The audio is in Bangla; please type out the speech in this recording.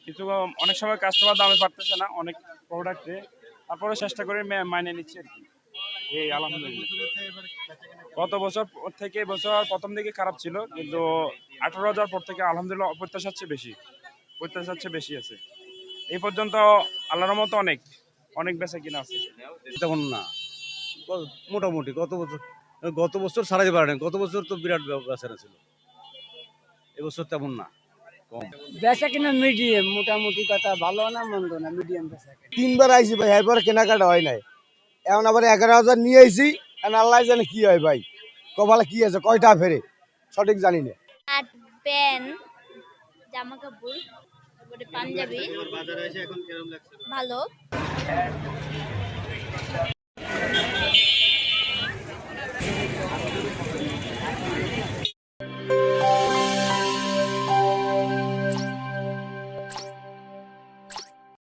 কিছু অনেক সময় কাস্টমার দামে পারতেছে না অনেক প্রোডাক্টে, তারপরে চেষ্টা করে মাইনে নিচ্ছে আর কি। এই আলহামদুলিল্লাহ গত বছর থেকে বছর প্রথম দিকে খারাপ ছিল, কিন্তু 18,000 পর থেকে আলহামদুলিল্লাহ প্রত্যাশার চেয়ে বেশি আছে এই পর্যন্ত। আল্লাহর মতো অনেক অনেক বেচা কিনা আছে। তেমন না, মোটামুটি গত বছর সারাইতে পারে না। গত বছর তো বিরাট বেচারা ছিল, এবছর তেমন না, কম। বেচা কিনা মিডিয়াম, মোটামুটি কথা, ভালো না মন্দ না, মিডিয়াম বেচা কিনা। 3বার আইছি ভাই, এরপরে কেনাকাটা হয় নাই। এখন আবার 11,000 নিয়ে আইছি, এখন আল্লাহ জানে কি হয় ভাই, কপালে কি আছে, কয়টা ফেরে সঠিক জানি না। শার্ট, প্যান্ট, জামা কাপড়, তারপরে পাঞ্জাবি। ভালো।